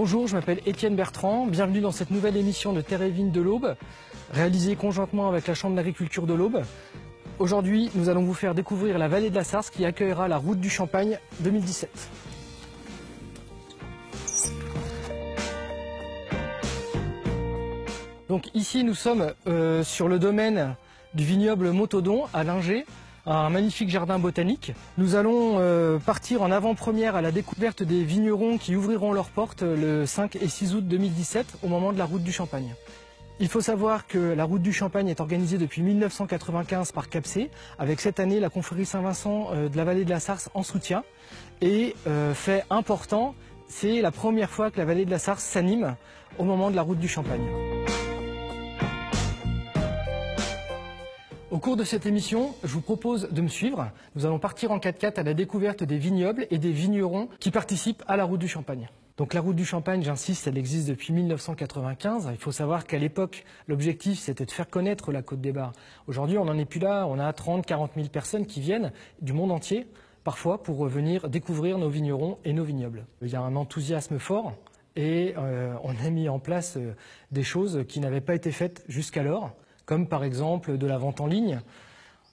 Bonjour, je m'appelle Étienne Bertrand, bienvenue dans cette nouvelle émission de Terre et Vignes de l'Aube, réalisée conjointement avec la Chambre d'agriculture de l'Aube. Aujourd'hui, nous allons vous faire découvrir la vallée de la Sarthe qui accueillera la Route du Champagne 2017. Donc ici, nous sommes sur le domaine du vignoble Motaudon à Lingé, un magnifique jardin botanique. Nous allons partir en avant-première à la découverte des vignerons qui ouvriront leurs portes le 5 et 6 août 2017 au moment de la Route du Champagne. Il faut savoir que la Route du Champagne est organisée depuis 1995 par CAPC, avec cette année la confrérie Saint-Vincent de la vallée de la Sarthe en soutien. Et fait important, c'est la première fois que la vallée de la Sarthe s'anime au moment de la Route du Champagne. Au cours de cette émission, je vous propose de me suivre. Nous allons partir en 4x4 à la découverte des vignobles et des vignerons qui participent à la Route du Champagne. Donc la Route du Champagne, j'insiste, elle existe depuis 1995. Il faut savoir qu'à l'époque, l'objectif c'était de faire connaître la Côte des Bars. Aujourd'hui, on n'en est plus là, on a 30-40 000 personnes qui viennent du monde entier, parfois pour venir découvrir nos vignerons et nos vignobles. Il y a un enthousiasme fort et on a mis en place des choses qui n'avaient pas été faites jusqu'alors, comme par exemple de la vente en ligne.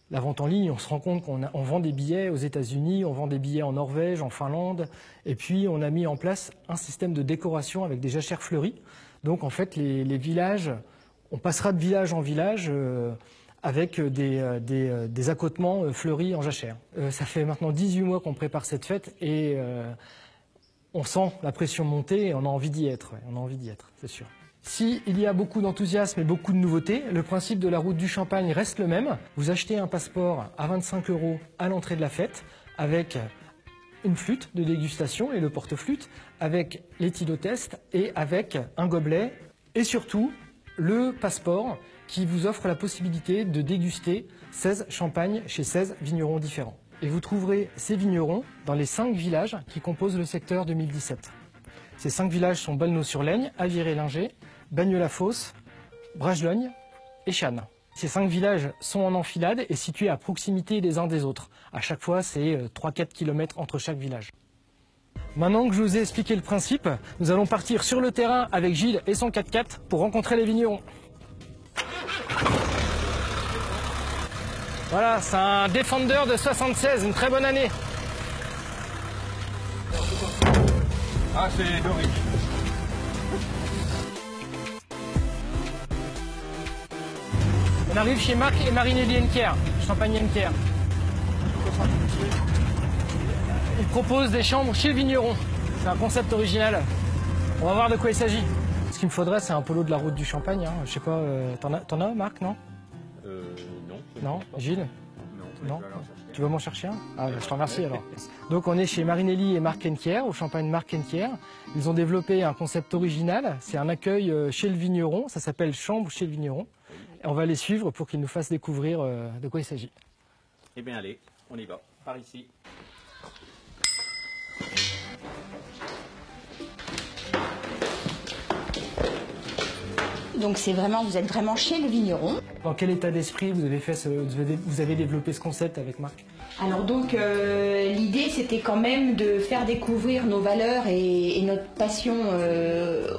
La vente en ligne, on se rend compte qu'on vend des billets aux États-Unis, on vend des billets en Norvège, en Finlande, et puis on a mis en place un système de décoration avec des jachères fleuries. Donc en fait, les villages, on passera de village en village avec des accotements fleuris en jachère. Ça fait maintenant 18 mois qu'on prépare cette fête et on sent la pression monter et on a envie d'y être, on a envie d'y être, c'est sûr. S'il y a beaucoup d'enthousiasme et beaucoup de nouveautés, le principe de la Route du Champagne reste le même. Vous achetez un passeport à 25 € à l'entrée de la fête avec une flûte de dégustation et le porte-flûte, avec l'éthylotest et avec un gobelet et surtout le passeport qui vous offre la possibilité de déguster 16 champagnes chez 16 vignerons différents. Et vous trouverez ces vignerons dans les 5 villages qui composent le secteur 2017. Ces 5 villages sont Balneau-sur-Laigne, Aviré-Lingé, Bagnes-la-Fosse, Bragelogne et Channes. Ces 5 villages sont en enfilade et situés à proximité les uns des autres. À chaque fois, c'est 3-4 km entre chaque village. Maintenant que je vous ai expliqué le principe, nous allons partir sur le terrain avec Gilles et son 4x4 pour rencontrer les vignerons. Voilà, c'est un Defender de 76, une très bonne année. Ah, c'est Doric. On arrive chez Marc et Marinelli Henker, Champagne Henker. Ils proposent des chambres chez le vigneron. C'est un concept original. On va voir de quoi il s'agit. Ce qu'il me faudrait, c'est un polo de la Route du Champagne. Hein. Je sais pas, t'en as, Marc, non? Non. Non, Gilles? Non. Tu veux m'en chercher un? Ah, je te remercie alors. Donc on est chez Marinelli et Marc Henker, au Champagne Marc Henker. Ils ont développé un concept original. C'est un accueil chez le vigneron. Ça s'appelle Chambre chez le vigneron. Et on va les suivre pour qu'ils nous fassent découvrir de quoi il s'agit. Eh bien allez, on y va, par ici. Donc c'est vraiment, vous êtes vraiment chez le vigneron. Dans quel état d'esprit vous avez développé ce concept avec Marc? Alors donc l'idée c'était quand même de faire découvrir nos valeurs et notre passion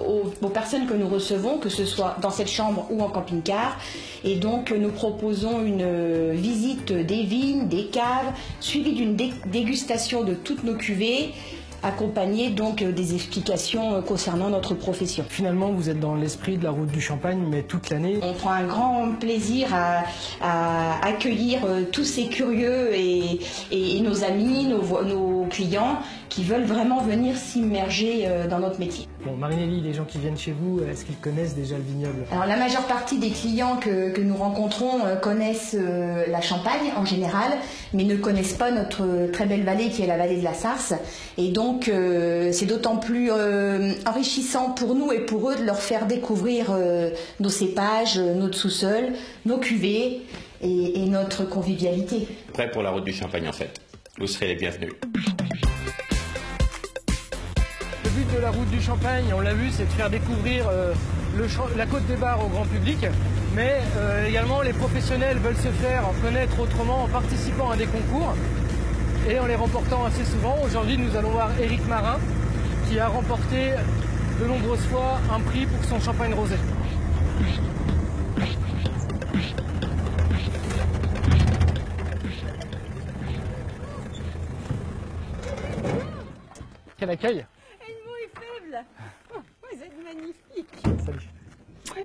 aux personnes que nous recevons, que ce soit dans cette chambre ou en camping-car. Et donc nous proposons une visite des vignes, des caves, suivie d'une dégustation de toutes nos cuvées, accompagné donc des explications concernant notre profession. Finalement, vous êtes dans l'esprit de la Route du Champagne, mais toute l'année. On prend un grand plaisir à accueillir tous ces curieux et nos amis, nos clients qui veulent vraiment venir s'immerger dans notre métier. Bon, Marinelli, les gens qui viennent chez vous, est-ce qu'ils connaissent déjà le vignoble? Alors la majeure partie des clients que nous rencontrons connaissent la Champagne en général, mais ne connaissent pas notre très belle vallée qui est la vallée de la Sarthe. Et donc c'est d'autant plus enrichissant pour nous et pour eux de leur faire découvrir nos cépages, notre sous-sol, nos cuvées et notre convivialité. Prêt pour la Route du Champagne en fait. Vous serez les bienvenus. Le but de la Route du Champagne, on l'a vu, c'est de faire découvrir la Côte des Bars au grand public, mais également les professionnels veulent se faire connaître autrement en participant à des concours et en les remportant assez souvent. Aujourd'hui, nous allons voir Éric Marin qui a remporté de nombreuses fois un prix pour son champagne rosé. Quel accueil! Edmond est faible. Oh, vous êtes magnifique. Salut.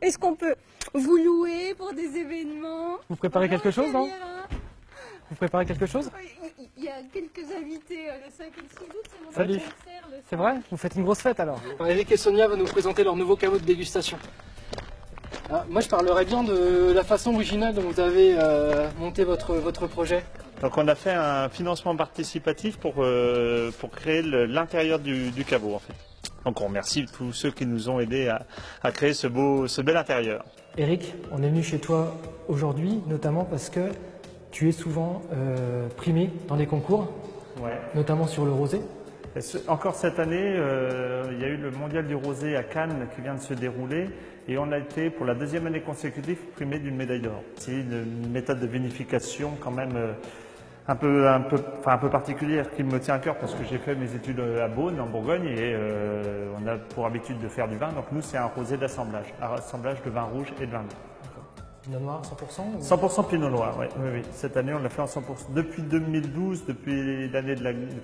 Est-ce qu'on peut vous louer pour des événements? Vous préparez quelque chose, non? Hein. Vous préparez quelque chose? Il y a quelques invités le 5 et le 6 août, c'est mon Salut. anniversaire. C'est vrai? Vous faites une grosse fête alors? Eric et Sonia vont nous présenter leur nouveau caveau de dégustation. Ah, moi je parlerais bien de la façon originale dont vous avez monté votre projet. Donc on a fait un financement participatif pour créer l'intérieur du caveau en fait. Donc on remercie tous ceux qui nous ont aidés à créer ce bel intérieur. Eric, on est venu chez toi aujourd'hui notamment parce que tu es souvent primé dans des concours, Ouais. notamment sur le rosé. Encore cette année, il y a eu le mondial du rosé à Cannes qui vient de se dérouler et on a été pour la deuxième année consécutive primé d'une médaille d'or. C'est une méthode de vinification quand même un peu particulière qui me tient à cœur parce que j'ai fait mes études à Beaune en Bourgogne et on a pour habitude de faire du vin. Donc nous c'est un rosé d'assemblage, un assemblage de vin rouge et de vin blanc. Pinot noir 100% ou... 100% Pinot Noir, oui, oui, oui. Cette année, on l'a fait en 100%. Depuis 2012, depuis l'année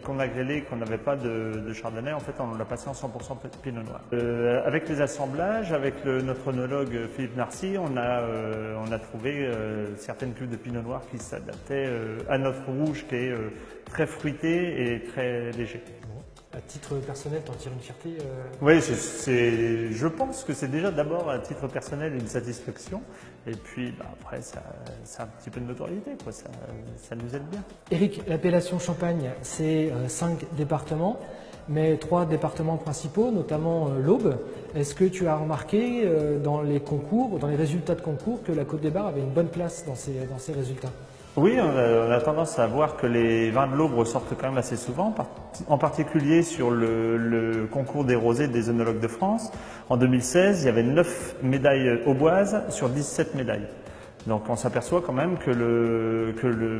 qu'on a grêlé, qu'on n'avait pas de Chardonnay, en fait, on l'a passé en 100% Pinot Noir. Avec les assemblages, avec notre œnologue Philippe Narcy, on a trouvé certaines cuves de Pinot Noir qui s'adaptaient à notre rouge qui est très fruité et très léger. À titre personnel, t'en tires une fierté Oui, je pense que c'est déjà d'abord à titre personnel une satisfaction. Et puis après, c'est un petit peu de notoriété, quoi. Ça nous aide bien. Eric, l'appellation Champagne, c'est 5 départements, mais 3 départements principaux, notamment l'Aube. Est-ce que tu as remarqué dans les concours, dans les résultats de concours, que la Côte des Bars avait une bonne place dans ces résultats? Oui, on a tendance à voir que les vins de l'Aube ressortent quand même assez souvent, en particulier sur le concours des rosés des œnologues de France. En 2016, il y avait 9 médailles auboises sur 17 médailles. Donc on s'aperçoit quand même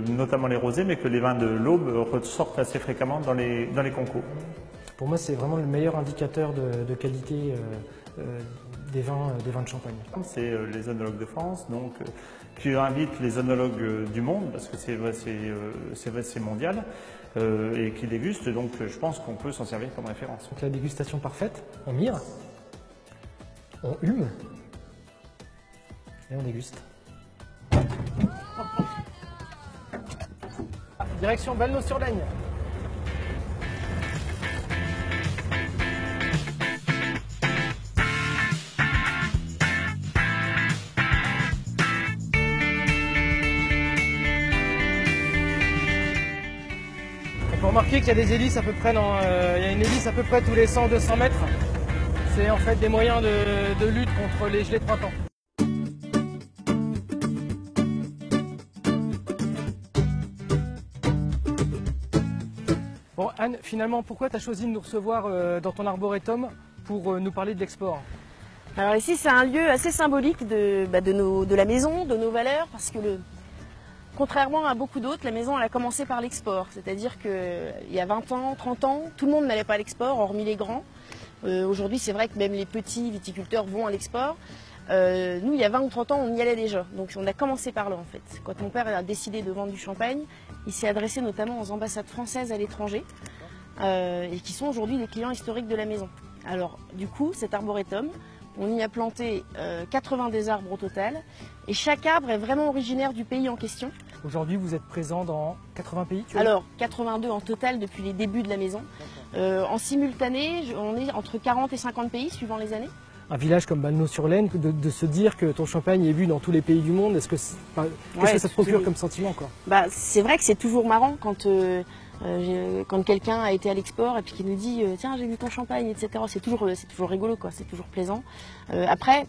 notamment les rosés, mais que les vins de l'Aube ressortent assez fréquemment dans les concours. Pour moi, c'est vraiment le meilleur indicateur de qualité des vins de Champagne. C'est les œnologues de France, donc qui invitent les œnologues du monde, parce que c'est mondial, et qui dégustent. Donc je pense qu'on peut s'en servir comme référence. Donc la dégustation parfaite, on mire, on hume et on déguste. Direction Valno-sur-Laigne. Vous remarquez qu'il y a des hélices à peu près il y a une hélice à peu près tous les 100-200 mètres. C'est en fait des moyens de lutte contre les gelées de printemps. Bon Anne, finalement, pourquoi tu as choisi de nous recevoir dans ton arboretum pour nous parler de l'export? Alors ici c'est un lieu assez symbolique de la maison, de nos valeurs, parce que contrairement à beaucoup d'autres, la maison elle a commencé par l'export. C'est-à-dire qu'il y a 20 ans, 30 ans, tout le monde n'allait pas à l'export, hormis les grands. Aujourd'hui c'est vrai que même les petits viticulteurs vont à l'export. Nous il y a 20 ou 30 ans on y allait déjà, donc on a commencé par là en fait. Quand mon père a décidé de vendre du champagne, il s'est adressé notamment aux ambassades françaises à l'étranger, et qui sont aujourd'hui des clients historiques de la maison. Alors du coup cet arboretum, on y a planté 80 arbres au total, et chaque arbre est vraiment originaire du pays en question. Aujourd'hui, vous êtes présent dans 80 pays, tu vois? Alors, 82 en total depuis les débuts de la maison. En simultané, on est entre 40 et 50 pays, suivant les années. Un village comme Valno-sur-Laigne, de se dire que ton champagne est vu dans tous les pays du monde, qu'est-ce que ça te procure comme sentiment, quoi? C'est vrai que c'est toujours marrant quand quelqu'un a été à l'export et puis qui nous dit tiens j'ai vu ton champagne, etc. C'est toujours rigolo, quoi. C'est toujours plaisant. Après,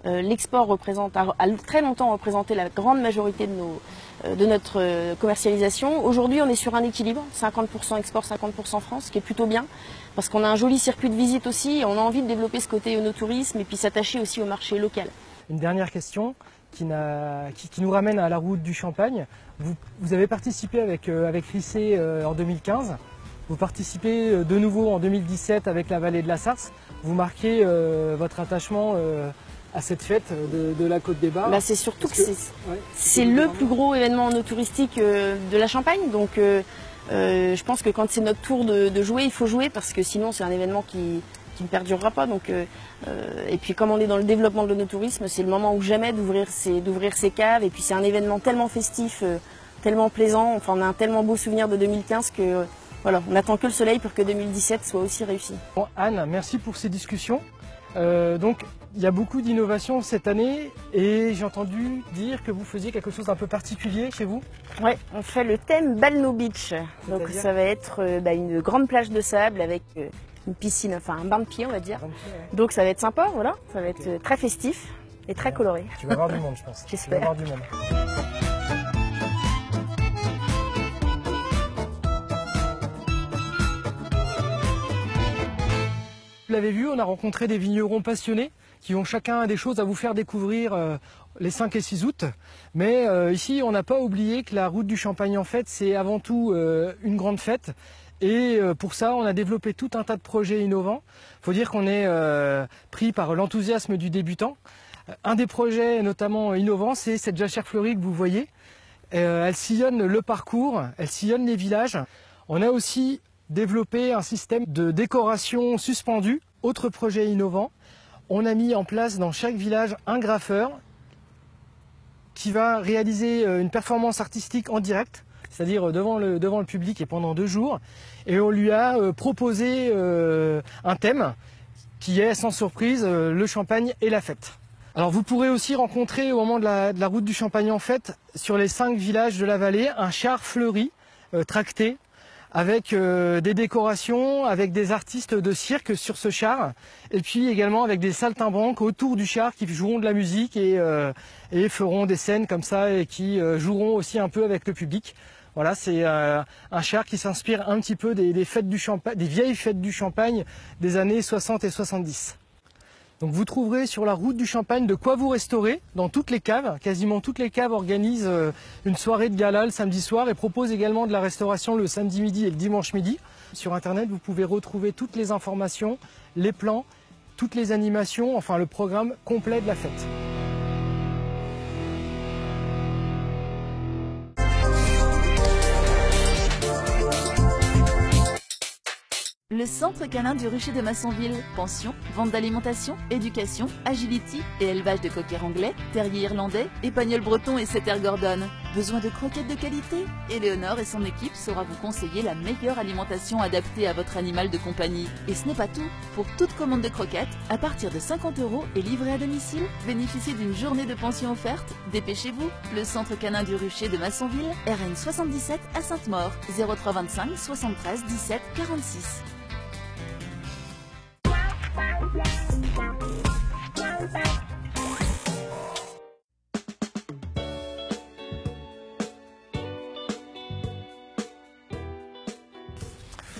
l'export représente, a très longtemps représenté la grande majorité de notre commercialisation. Aujourd'hui on est sur un équilibre, 50% export, 50% France, ce qui est plutôt bien, parce qu'on a un joli circuit de visite aussi, et on a envie de développer ce côté œnotourisme et puis s'attacher aussi au marché local. Une dernière question qui nous ramène à la route du Champagne. Vous avez participé avec Rissé en 2015. Vous participez de nouveau en 2017 avec la vallée de la Sarthe. Vous marquez votre attachement à cette fête de la Côte des Bars. Bah, c'est surtout que c'est le plus gros événement touristique de la Champagne. Donc je pense que quand c'est notre tour de jouer, il faut jouer parce que sinon c'est un événement qui ne perdurera pas. Donc, et puis comme on est dans le développement de l'onotourisme, c'est le moment ou jamais d'ouvrir ses caves. Et puis c'est un événement tellement festif, tellement plaisant. Enfin, on a un tellement beau souvenir de 2015 que voilà, on n'attend que le soleil pour que 2017 soit aussi réussi. Bon, Anne, merci pour ces discussions. Donc il y a beaucoup d'innovations cette année et j'ai entendu dire que vous faisiez quelque chose d'un peu particulier chez vous. Ouais, on fait le thème Balno Beach. Donc ça va être une grande plage de sable avec une piscine, enfin un bain de pied on va dire. Donc ça va être sympa, voilà, ça va être très festif et très coloré. Tu vas voir du monde je pense. J'espère. Tu vas voir du monde. Vous l'avez vu, on a rencontré des vignerons passionnés qui ont chacun des choses à vous faire découvrir les 5 et 6 août. Mais ici, on n'a pas oublié que la route du Champagne en fête, c'est avant tout une grande fête. Et pour ça, on a développé tout un tas de projets innovants. Il faut dire qu'on est pris par l'enthousiasme du débutant. Un des projets notamment innovants, c'est cette jachère fleurie que vous voyez. Elle sillonne le parcours, elle sillonne les villages. On a aussi développer un système de décoration suspendue. Autre projet innovant, on a mis en place dans chaque village un graffeur qui va réaliser une performance artistique en direct, c'est-à-dire devant le public et pendant 2 jours. Et on lui a proposé un thème qui est sans surprise le champagne et la fête. Alors vous pourrez aussi rencontrer au moment de la route du Champagne en fête, sur les 5 villages de la vallée, un char fleuri tracté, avec des décorations, avec des artistes de cirque sur ce char, et puis également avec des saltimbanques autour du char qui joueront de la musique et feront des scènes comme ça et qui joueront aussi un peu avec le public. Voilà, c'est un char qui s'inspire un petit peu des fêtes du Champagne, des vieilles fêtes du Champagne des années 60 et 70. Donc vous trouverez sur la route du Champagne de quoi vous restaurer dans toutes les caves. Quasiment toutes les caves organisent une soirée de gala le samedi soir et proposent également de la restauration le samedi midi et le dimanche midi. Sur internet, vous pouvez retrouver toutes les informations, les plans, toutes les animations, enfin le programme complet de la fête. Le centre canin du Rucher de Massonville. Pension, vente d'alimentation, éducation, agility et élevage de cockers anglais, terriers irlandais, épagnols bretons et setter gordon. Besoin de croquettes de qualité? Éléonore et son équipe saura vous conseiller la meilleure alimentation adaptée à votre animal de compagnie. Et ce n'est pas tout. Pour toute commande de croquettes, à partir de 50 € et livré à domicile, bénéficiez d'une journée de pension offerte. Dépêchez-vous. Le centre canin du Rucher de Massonville, RN 77 à Sainte-Maure, 0325 73 17 46.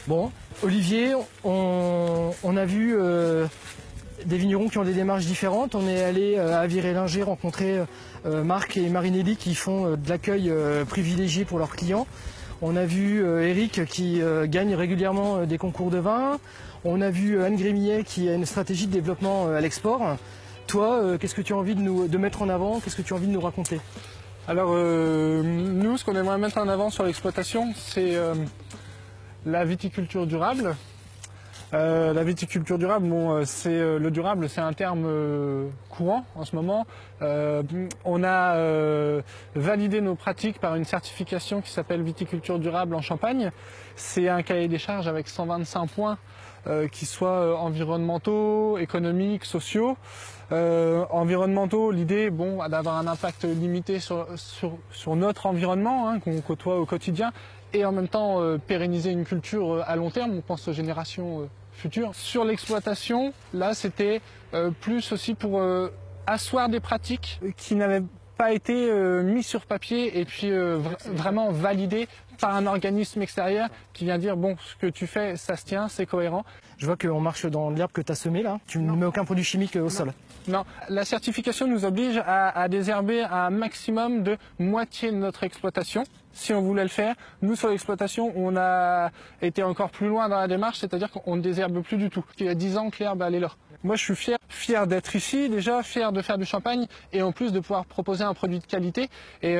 Bon, Olivier, on a vu des vignerons qui ont des démarches différentes. On est allé à Viré-Linger rencontrer Marc et Marinelli qui font de l'accueil privilégié pour leurs clients. On a vu Eric qui gagne régulièrement des concours de vin. On a vu Anne Grémillet qui a une stratégie de développement à l'export. Toi, qu'est-ce que tu as envie de mettre en avant? Qu'est-ce que tu as envie de nous raconter? Alors, nous, ce qu'on aimerait mettre en avant sur l'exploitation, c'est la viticulture durable. La viticulture durable, bon, le durable, c'est un terme courant en ce moment. On a validé nos pratiques par une certification qui s'appelle viticulture durable en Champagne. C'est un cahier des charges avec 125 points qui soient environnementaux, économiques, sociaux. Environnementaux, l'idée, bon, d'avoir un impact limité sur notre environnement, hein, qu'on côtoie au quotidien, et en même temps pérenniser une culture à long terme, on pense aux générations futures. Sur l'exploitation, là c'était plus aussi pour asseoir des pratiques qui n'avaient pas été mis sur papier et puis vraiment validé par un organisme extérieur qui vient dire bon, ce que tu fais, ça se tient, c'est cohérent. Je vois qu'on marche dans l'herbe que tu as semée là. Tu ne mets aucun produit chimique au sol. Non, la certification nous oblige à désherber un maximum de moitié de notre exploitation. Si on voulait le faire, nous sur l'exploitation, on a été encore plus loin dans la démarche, c'est-à-dire qu'on ne désherbe plus du tout. Il y a 10 ans que l'herbe elle est là. Moi je suis fier d'être ici déjà, fier de faire du champagne et en plus de pouvoir proposer un produit de qualité. Et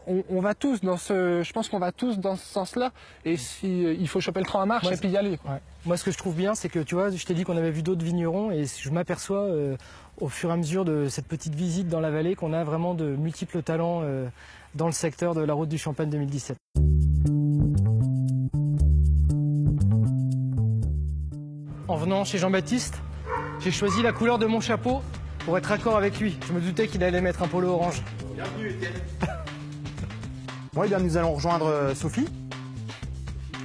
on va tous dans je pense qu'on va tous dans ce sens-là. Et si il faut choper le train en marche et puis y aller. Ouais. Moi ce que je trouve bien, c'est que tu vois, je t'ai dit qu'on avait vu d'autres vignerons et je m'aperçois au fur et à mesure de cette petite visite dans la vallée qu'on a vraiment de multiples talents dans le secteur de la route du Champagne 2017. En venant chez Jean-Baptiste, j'ai choisi la couleur de mon chapeau pour être raccord avec lui. Je me doutais qu'il allait mettre un polo orange. Bienvenue, Étienne. Bon, et bien, nous allons rejoindre Sophie.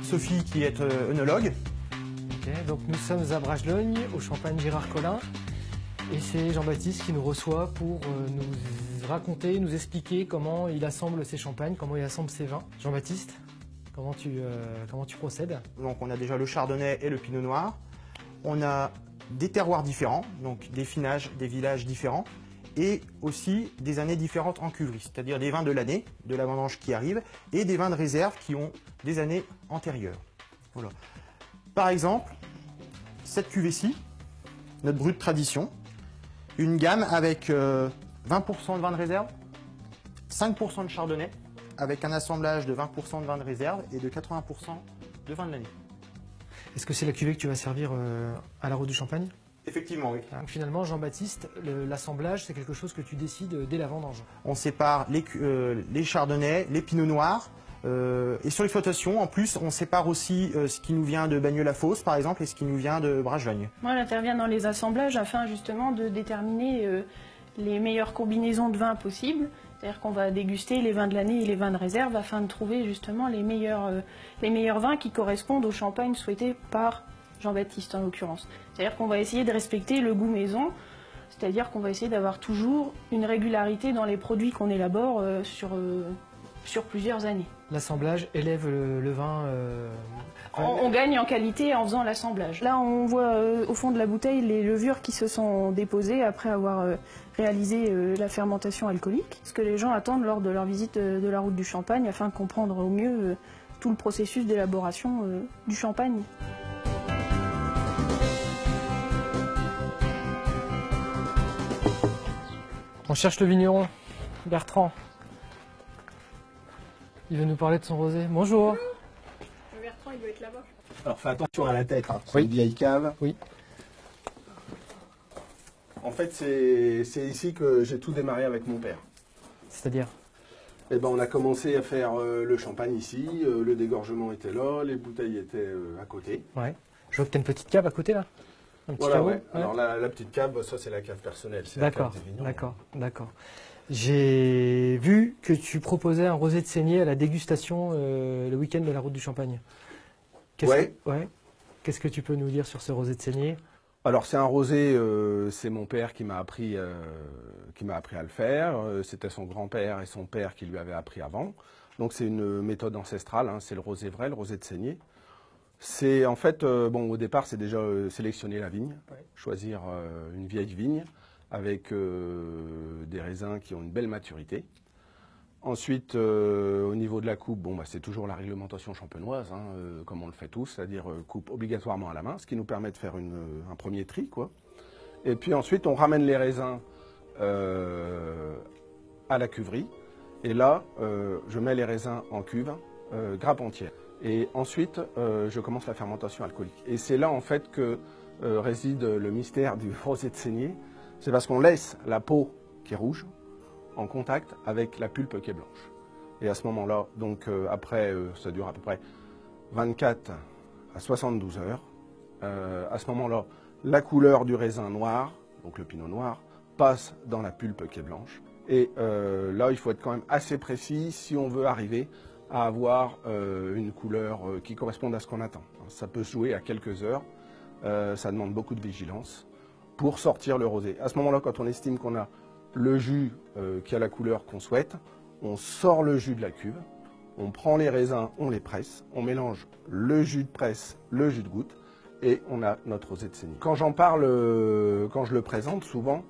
Sophie qui est œnologue. Ok, donc nous sommes à Bragelogne, au Champagne Gérard Collin. Et c'est Jean-Baptiste qui nous reçoit pour nous raconter, nous expliquer comment il assemble ses champagnes, comment il assemble ses vins. Jean-Baptiste, comment tu procèdes? Donc on a déjà le chardonnay et le pinot noir. On a des terroirs différents, donc des finages, des villages différents, et aussi des années différentes en cuverie, c'est-à-dire des vins de l'année, de la vendange qui arrive, et des vins de réserve qui ont des années antérieures. Voilà. Par exemple, cette cuvée-ci, notre brut tradition, une gamme avec 20% de vin de réserve, 5% de chardonnay, avec un assemblage de 20% de vin de réserve et de 80% de vin de l'année. Est-ce que c'est la cuvée que tu vas servir à la route du Champagne? Effectivement, oui. Donc finalement, Jean-Baptiste, l'assemblage, c'est quelque chose que tu décides dès la vendange. On sépare les chardonnays, les pinots noirs, et sur l'exploitation, en plus, on sépare aussi ce qui nous vient de Bagneux-la-Fosse, par exemple, et ce qui nous vient de Bragelogne. Moi, j'interviens dans les assemblages afin justement de déterminer les meilleures combinaisons de vins possibles. C'est-à-dire qu'on va déguster les vins de l'année et les vins de réserve afin de trouver justement les meilleurs vins qui correspondent au champagne souhaité par Jean-Baptiste en l'occurrence. C'est-à-dire qu'on va essayer de respecter le goût maison, c'est-à-dire qu'on va essayer d'avoir toujours une régularité dans les produits qu'on élabore sur plusieurs années. L'assemblage élève le vin. On gagne en qualité en faisant l'assemblage. Là, on voit au fond de la bouteille les levures qui se sont déposées après avoir réalisé la fermentation alcoolique. Ce que les gens attendent lors de leur visite de la route du Champagne afin de comprendre au mieux tout le processus d'élaboration du champagne. On cherche le vigneron, Bertrand. Il veut nous parler de son rosé. Bonjour. Le Bertrand, il doit être là-bas. Alors fais attention à la tête, hein. C'est une vieille cave. Oui. En fait, c'est ici que j'ai tout démarré avec mon père. C'est-à-dire? Eh ben, on a commencé à faire le champagne ici, le dégorgement était là, les bouteilles étaient à côté. Ouais. Je vois que tu as une petite cave à côté là. Un petit Voilà, caveau. ouais. Alors la petite cave, ça c'est la cave personnelle. D'accord, d'accord. J'ai vu que tu proposais un rosé de saignée à la dégustation le week-end de la route du Champagne. Qu'est-ce que tu peux nous dire sur ce rosé de saignée? Alors c'est un rosé, c'est mon père qui m'a appris à le faire. C'était son grand-père et son père qui lui avaient appris avant. Donc c'est une méthode ancestrale, hein. C'est le rosé vrai, le rosé de saignée. C'est en fait, bon, au départ, c'est déjà sélectionner la vigne, choisir une vieille vigne avec des raisins qui ont une belle maturité. Ensuite, au niveau de la coupe, bon, bah, c'est toujours la réglementation champenoise, hein, comme on le fait tous, c'est-à-dire coupe obligatoirement à la main, ce qui nous permet de faire un premier tri, quoi. Et puis ensuite, on ramène les raisins à la cuverie. Et là, je mets les raisins en cuve, grappe entière. Et ensuite, je commence la fermentation alcoolique. Et c'est là, en fait, que réside le mystère du rosé de saignée. C'est parce qu'on laisse la peau qui est rouge en contact avec la pulpe qui est blanche. Et à ce moment-là, donc après, ça dure à peu près 24 à 72 heures. À ce moment-là, la couleur du raisin noir, donc le pinot noir, passe dans la pulpe qui est blanche. Et là, il faut être quand même assez précis si on veut arriver à avoir une couleur qui corresponde à ce qu'on attend. Ça peut se jouer à quelques heures, ça demande beaucoup de vigilance pour sortir le rosé. À ce moment-là, quand on estime qu'on a le jus qui a la couleur qu'on souhaite, on sort le jus de la cuve, on prend les raisins, on les presse, on mélange le jus de presse, le jus de goutte, et on a notre rosé de saignée. Quand j'en parle, quand je le présente, souvent,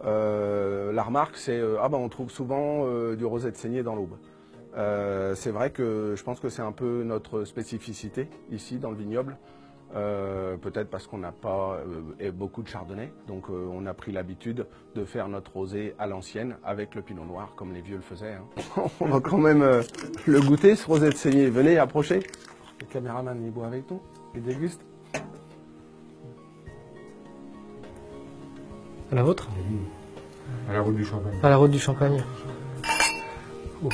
la remarque c'est ah ben on trouve souvent du rosé de saignée dans l'Aube. C'est vrai que je pense que c'est un peu notre spécificité ici dans le vignoble. Peut-être parce qu'on n'a pas beaucoup de chardonnay, donc on a pris l'habitude de faire notre rosé à l'ancienne avec le pinot noir comme les vieux le faisaient. Hein. On va quand même le goûter ce rosé de saignée. Venez, approchez. Le caméraman il boit avec nous, il déguste. À la vôtre? À la route du Champagne. À la route du Champagne. Oh.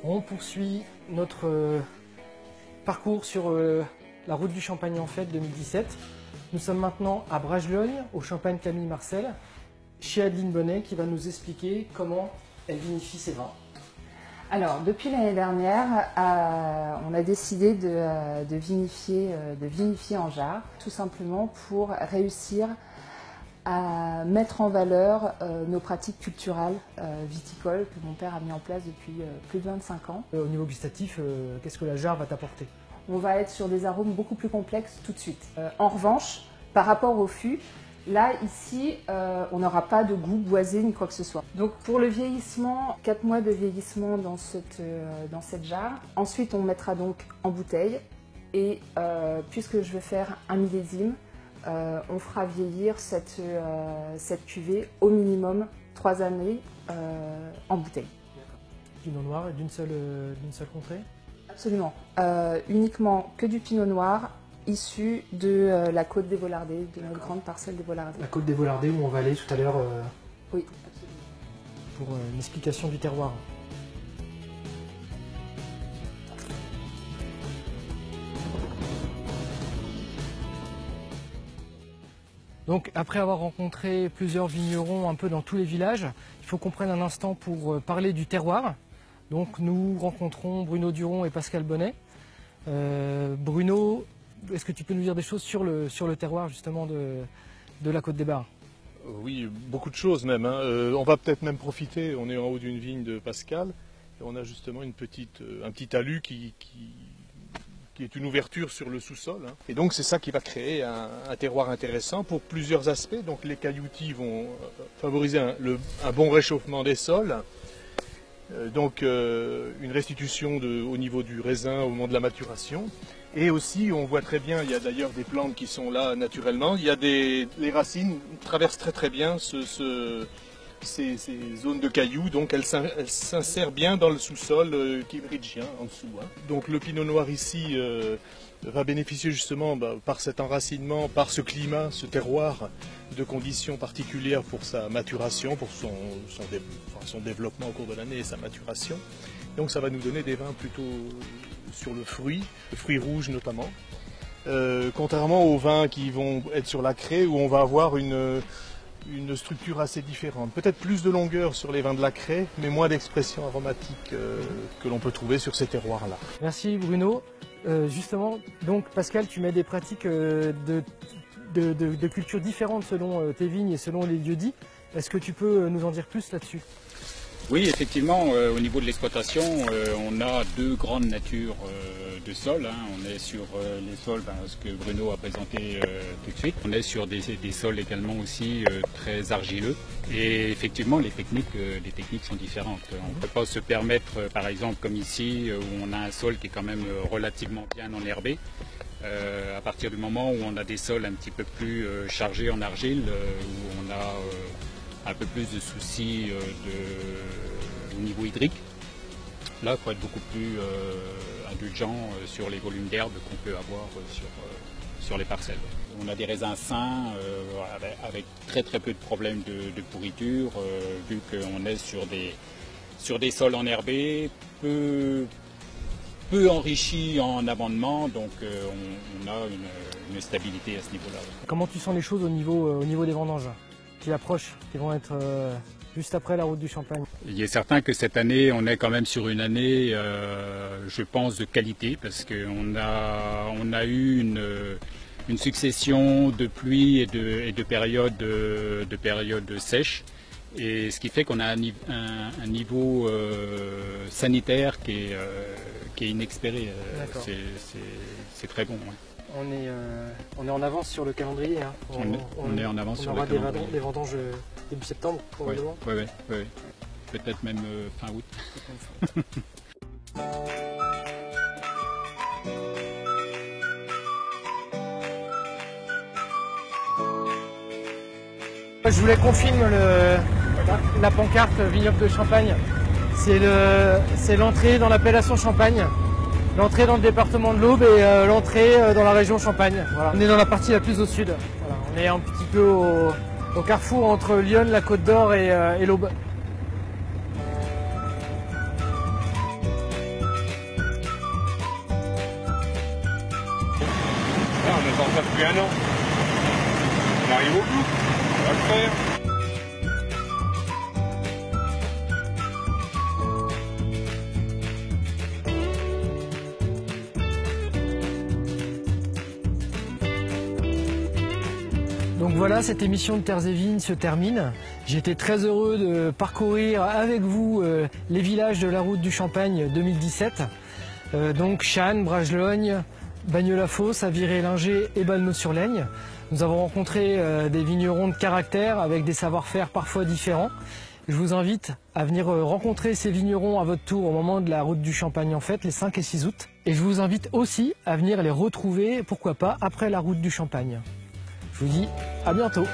On poursuit notre parcours sur la route du Champagne en fête 2017. Nous sommes maintenant à Bragelonne, au Champagne Camille Marcel, chez Adeline Bonnet qui va nous expliquer comment elle vinifie ses vins. Alors, depuis l'année dernière, on a décidé de vinifier en jarre, tout simplement pour réussir à mettre en valeur nos pratiques culturelles viticoles que mon père a mis en place depuis plus de 25 ans. Au niveau gustatif, qu'est-ce que la jarre va t'apporter? On va être sur des arômes beaucoup plus complexes tout de suite. En revanche, par rapport au fût, là, ici, on n'aura pas de goût boisé ni quoi que ce soit. Donc pour le vieillissement, 4 mois de vieillissement dans cette jarre. Ensuite, on mettra donc en bouteille. Et puisque je vais faire un millésime, on fera vieillir cette cuvée au minimum 3 années en bouteille. Pinot noir et d'une seule contrée? Absolument. Uniquement que du pinot noir, issu de la côte des Volardés, de notre grande parcelle des Volardés. La côte des Volardés où on va aller tout à l'heure oui, pour une explication du terroir. Donc après avoir rencontré plusieurs vignerons un peu dans tous les villages, il faut qu'on prenne un instant pour parler du terroir. Donc nous rencontrons Bruno Duron et Pascal Bonnet. Bruno, est-ce que tu peux nous dire des choses sur le terroir justement de la Côte des Barres? Oui, beaucoup de choses même. Hein. On va peut-être même profiter, on est en haut d'une vigne de Pascal, et on a justement un petit talus qui est une ouverture sur le sous-sol. Hein. Et donc c'est ça qui va créer un terroir intéressant pour plusieurs aspects. Donc les cailloutis vont favoriser un bon réchauffement des sols. Donc une restitution au niveau du raisin au moment de la maturation. Et aussi, on voit très bien, il y a d'ailleurs des plantes qui sont là naturellement. Il y a les racines traversent très bien ces zones de cailloux, donc elles s'insèrent bien dans le sous-sol cambridgien en dessous. Hein. Donc le pinot noir ici va bénéficier justement par cet enracinement, par ce climat, ce terroir, de conditions particulières pour sa maturation, pour son développement au cours de l'année et sa maturation. Donc ça va nous donner des vins plutôt sur le fruit rouge notamment. Contrairement aux vins qui vont être sur la craie où on va avoir une structure assez différente. Peut-être plus de longueur sur les vins de la craie, mais moins d'expression aromatique que l'on peut trouver sur ces terroirs-là. Merci Bruno. Justement, donc Pascal, tu mets des pratiques de culture différentes selon tes vignes et selon les lieux-dits. Est-ce que tu peux nous en dire plus là-dessus? Oui, effectivement, au niveau de l'exploitation, on a 2 grandes natures de sol. Hein. On est sur les sols, ce que Bruno a présenté tout de suite. On est sur des sols également aussi très argileux. Et effectivement, les techniques sont différentes. On ne peut pas se permettre, par exemple, comme ici, où on a un sol qui est quand même relativement bien enherbé. À partir du moment où on a des sols un petit peu plus chargés en argile, où on a un peu plus de soucis au niveau hydrique. Là, il faut être beaucoup plus indulgent sur les volumes d'herbe qu'on peut avoir sur les parcelles. On a des raisins sains avec très peu de problèmes de pourriture, vu qu'on est sur des sols enherbés, peu enrichis en amendement, donc on a une stabilité à ce niveau-là. Comment tu sens les choses au niveau des vendanges qui approchent, qui vont être juste après la route du Champagne. Il est certain que cette année, on est quand même sur une année, je pense, de qualité, parce qu'on a eu une succession de pluies et de périodes sèches. Et ce qui fait qu'on a un niveau sanitaire qui est inexpéré. C'est très bon. Ouais. On est en avance sur le calendrier. Hein. On est en avance sur le calendrier. On aura des vendanges début septembre, probablement. Oui. Peut-être même fin août. Je voulais qu'on filme la pancarte vignoble de Champagne. C'est l'entrée dans l'appellation Champagne, l'entrée dans le département de l'Aube et l'entrée dans la région Champagne. Voilà. On est dans la partie la plus au sud. Voilà. On est un petit peu au carrefour entre Lyon, la Côte d'Or et l'Aube. Là, on attend ça depuis 1 an. On arrive au bout. On va le faire. Donc voilà, cette émission de Terres et Vignes se termine. J'ai été très heureux de parcourir avec vous les villages de la route du Champagne 2017. Donc Channes, Bragelonne, Bagnes-la-Fosse, Aviré-Linger et Balneux-sur-Laigne. Nous avons rencontré des vignerons de caractère avec des savoir-faire parfois différents. Je vous invite à venir rencontrer ces vignerons à votre tour au moment de la route du Champagne en fête, les 5 et 6 août. Et je vous invite aussi à venir les retrouver, pourquoi pas, après la route du Champagne. Je vous dis à bientôt.